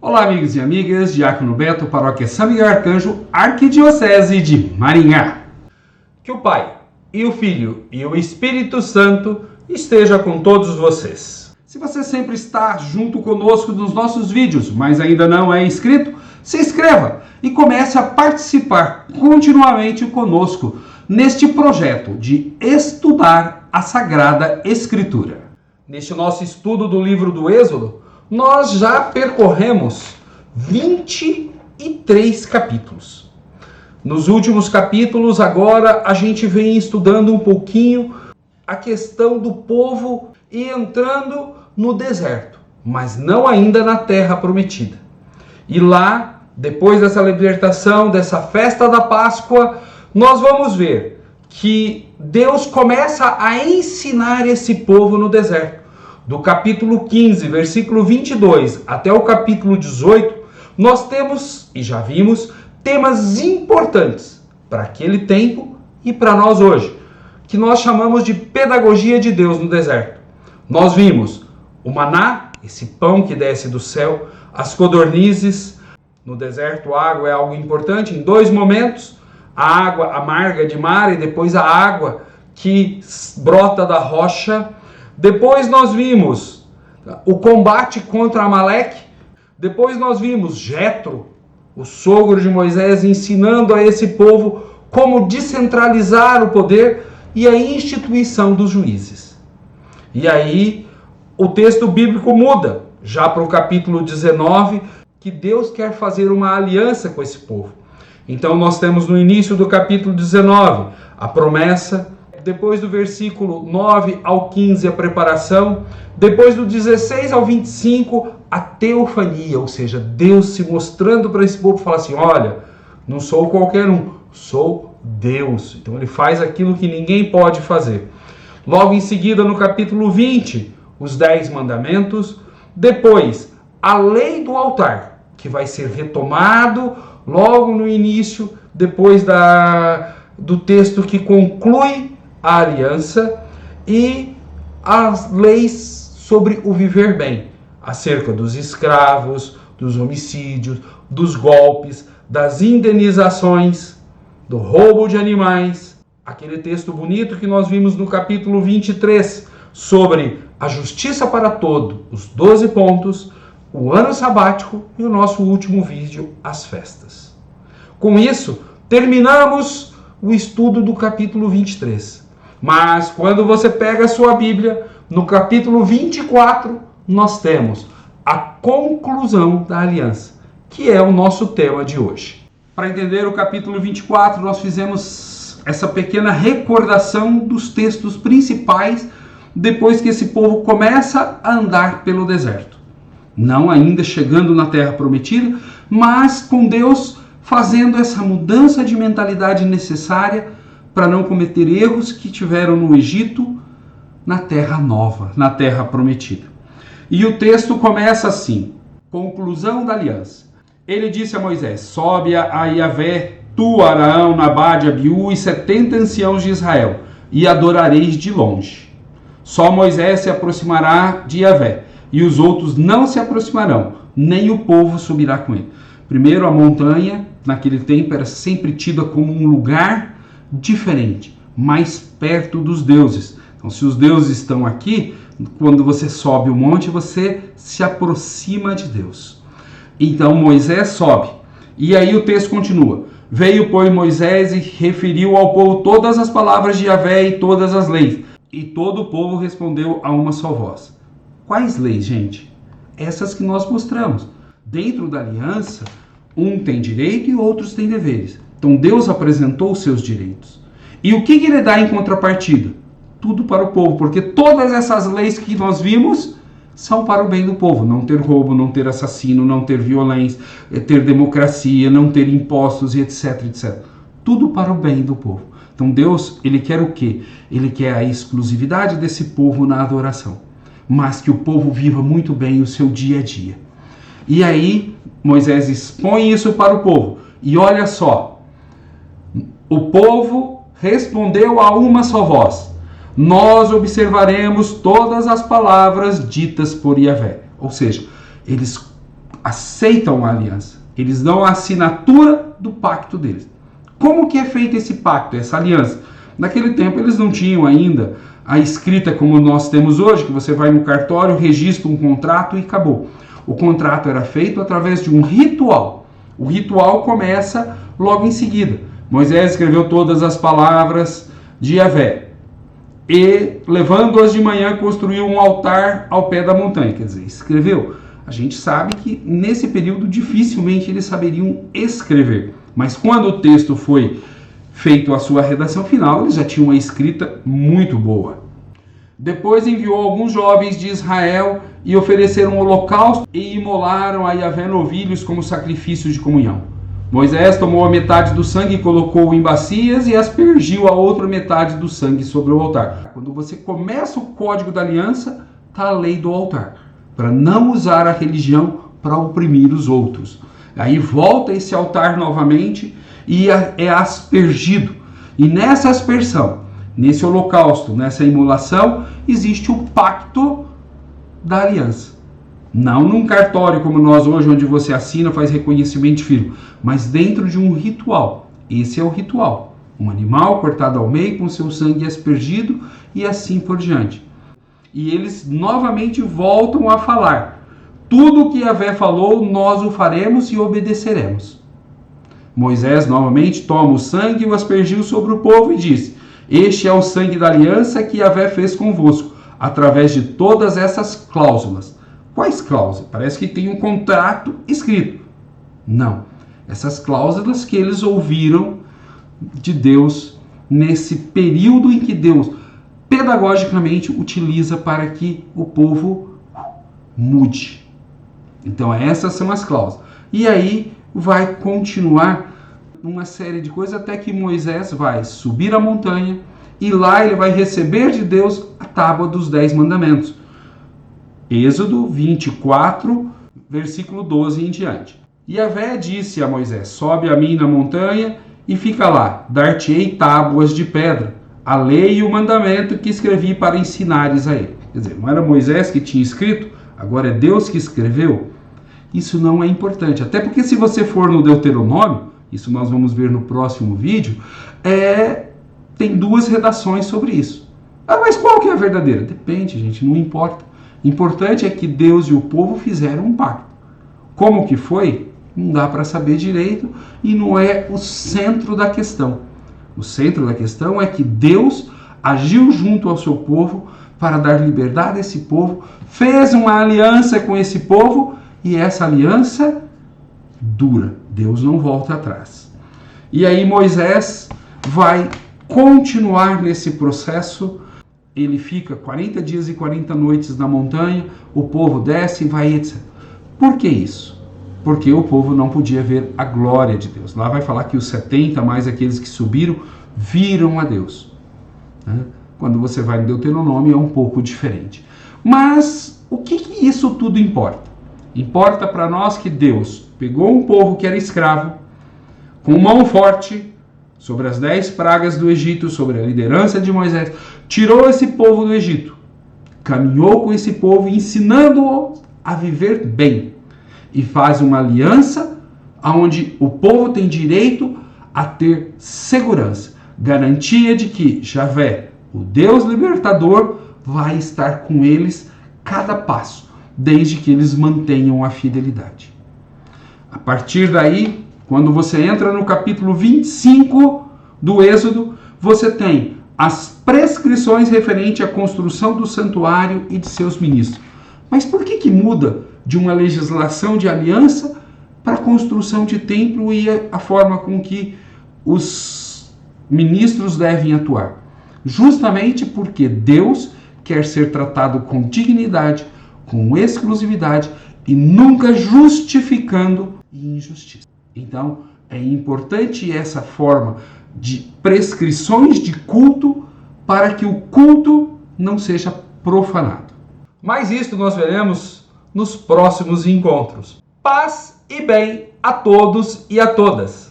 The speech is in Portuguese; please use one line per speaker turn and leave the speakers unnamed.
Olá, amigos e amigas, Diácono Beto, Paróquia São Miguel Arcanjo, Arquidiocese de Maringá. Que o Pai, e o Filho, e o Espírito Santo esteja com todos vocês. Se você sempre está junto conosco nos nossos vídeos, mas ainda não é inscrito, se inscreva e comece a participar continuamente conosco neste projeto de estudar a Sagrada Escritura. Neste nosso estudo do livro do Êxodo, nós já percorremos 23 capítulos. Nos últimos capítulos, agora, a gente vem estudando um pouquinho a questão do povo e entrando no deserto, mas não ainda na Terra Prometida. E lá, depois dessa libertação, dessa festa da Páscoa, nós vamos ver que Deus começa a ensinar esse povo no deserto. Do capítulo 15, versículo 22 até o capítulo 18, nós temos, e já vimos, temas importantes para aquele tempo e para nós hoje, que nós chamamos de pedagogia de Deus no deserto. Nós vimos o maná, esse pão que desce do céu, as codornizes. No deserto, a água é algo importante em dois momentos: a água amarga de mar e depois a água que brota da rocha. Depois nós vimos o combate contra Amaleque. Depois nós vimos Jetro, o sogro de Moisés, ensinando a esse povo como descentralizar o poder e a instituição dos juízes. E aí o texto bíblico muda, já para o capítulo 19, que Deus quer fazer uma aliança com esse povo. Então nós temos no início do capítulo 19 a promessa. Depois do versículo 9 ao 15, a preparação. Depois do 16 ao 25, a teofania, ou seja, Deus se mostrando para esse povo e fala assim: olha, não sou qualquer um, sou Deus. Então ele faz aquilo que ninguém pode fazer. Logo em seguida, no capítulo 20, os 10 mandamentos. Depois, a lei do altar, que vai ser retomado logo no início, depois do texto que conclui a aliança, e as leis sobre o viver bem, acerca dos escravos, dos homicídios, dos golpes, das indenizações, do roubo de animais. Aquele texto bonito que nós vimos no capítulo 23, sobre a justiça para todo, os 12 pontos, o ano sabático e o nosso último vídeo, as festas. Com isso, terminamos o estudo do capítulo 23. Mas quando você pega a sua Bíblia, no capítulo 24, nós temos a conclusão da aliança, que é o nosso tema de hoje. Para entender o capítulo 24, nós fizemos essa pequena recordação dos textos principais depois que esse povo começa a andar pelo deserto. Não ainda chegando na Terra Prometida, mas com Deus fazendo essa mudança de mentalidade necessária para não cometer erros que tiveram no Egito, na Terra Nova, na Terra Prometida. E o texto começa assim: conclusão da aliança. Ele disse a Moisés: sobe a Yahvé, tu, Araão, Nabade, Abiú e 70 anciãos de Israel, e adorareis de longe. Só Moisés se aproximará de Yahvé, e os outros não se aproximarão, nem o povo subirá com ele. Primeiro, a montanha, naquele tempo, era sempre tida como um lugar diferente, mais perto dos deuses. Então, se os deuses estão aqui, quando você sobe o monte, você se aproxima de Deus. Então Moisés sobe. E aí o texto continua: veio, pois, Moisés e referiu ao povo todas as palavras de Yahvé e todas as leis. E todo o povo respondeu a uma só voz. Quais leis, gente? Essas que nós mostramos. Dentro da aliança, um tem direito e outros têm deveres. Então Deus apresentou os seus direitos. E o que ele dá em contrapartida? Tudo para o povo, porque todas essas leis que nós vimos são para o bem do povo. Não ter roubo, não ter assassino, não ter violência, ter democracia, não ter impostos e etc, etc. Tudo para o bem do povo. Então Deus, ele quer o quê? Ele quer a exclusividade desse povo na adoração, mas que o povo viva muito bem o seu dia a dia. E aí Moisés expõe isso para o povo. E olha só, o povo respondeu a uma só voz: nós observaremos todas as palavras ditas por Yahvé. Ou seja, eles aceitam a aliança. Eles dão a assinatura do pacto deles. Como que é feito esse pacto, essa aliança? Naquele tempo eles não tinham ainda a escrita como nós temos hoje, que você vai no cartório, registra um contrato e acabou. O contrato era feito através de um ritual. O ritual começa logo em seguida. Moisés escreveu todas as palavras de Yahvé e, levando-as de manhã, construiu um altar ao pé da montanha. Quer dizer, escreveu. A gente sabe que nesse período dificilmente eles saberiam escrever. Mas quando o texto foi feito a sua redação final, eles já tinham uma escrita muito boa. Depois enviou alguns jovens de Israel e ofereceram um holocausto e imolaram a Yahvé novilhos como sacrifícios de comunhão. Moisés tomou a metade do sangue e colocou em bacias e aspergiu a outra metade do sangue sobre o altar. Quando você começa o código da aliança, está a lei do altar, para não usar a religião para oprimir os outros. Aí volta esse altar novamente e é aspergido. E nessa aspersão, nesse holocausto, nessa imolação, existe o pacto da aliança. Não num cartório como nós hoje, onde você assina, faz reconhecimento de firma, mas dentro de um ritual. Esse é o ritual. Um animal cortado ao meio com seu sangue aspergido e assim por diante. E eles novamente voltam a falar. Tudo o que Yahvé falou, nós o faremos e obedeceremos. Moisés novamente toma o sangue e o aspergiu sobre o povo e diz: este é o sangue da aliança que Yahvé fez convosco, através de todas essas cláusulas. Quais cláusulas? Parece que tem um contrato escrito. Não. Essas cláusulas que eles ouviram de Deus nesse período em que Deus pedagogicamente utiliza para que o povo mude. Então essas são as cláusulas. E aí vai continuar uma série de coisas até que Moisés vai subir a montanha e lá ele vai receber de Deus a tábua dos 10 mandamentos. Êxodo 24, versículo 12 em diante. E Yahvé disse a Moisés: sobe a mim na montanha e fica lá, dar-te-ei tábuas de pedra, a lei e o mandamento que escrevi para ensinares a ele. Quer dizer, não era Moisés que tinha escrito, agora é Deus que escreveu. Isso não é importante, até porque se você for no Deuteronômio, isso nós vamos ver no próximo vídeo, tem 2 redações sobre isso. Ah, mas qual que é a verdadeira? Depende, gente, não importa. Importante é que Deus e o povo fizeram um pacto. Como que foi? Não dá para saber direito e não é o centro da questão. O centro da questão é que Deus agiu junto ao seu povo para dar liberdade a esse povo, fez uma aliança com esse povo e essa aliança dura. Deus não volta atrás. E aí Moisés vai continuar nesse processo. Ele fica 40 dias e 40 noites na montanha, o povo desce e vai, etc. Por que isso? Porque o povo não podia ver a glória de Deus. Lá vai falar que os 70 mais aqueles que subiram viram a Deus. Quando você vai no Deuteronômio é um pouco diferente. Mas o que isso tudo importa? Importa para nós que Deus pegou um povo que era escravo, com mão forte, sobre as 10 pragas do Egito, sobre a liderança de Moisés, tirou esse povo do Egito, caminhou com esse povo, ensinando-o a viver bem, e faz uma aliança onde o povo tem direito a ter segurança, garantia de que Yahvé, o Deus libertador, vai estar com eles cada passo, desde que eles mantenham a fidelidade. A partir daí, quando você entra no capítulo 25 do Êxodo, você tem as prescrições referentes à construção do santuário e de seus ministros. Mas por que muda de uma legislação de aliança para a construção de templo e a forma com que os ministros devem atuar? Justamente porque Deus quer ser tratado com dignidade, com exclusividade e nunca justificando injustiça. Então, é importante essa forma de prescrições de culto para que o culto não seja profanado. Mas isto nós veremos nos próximos encontros. Paz e bem a todos e a todas.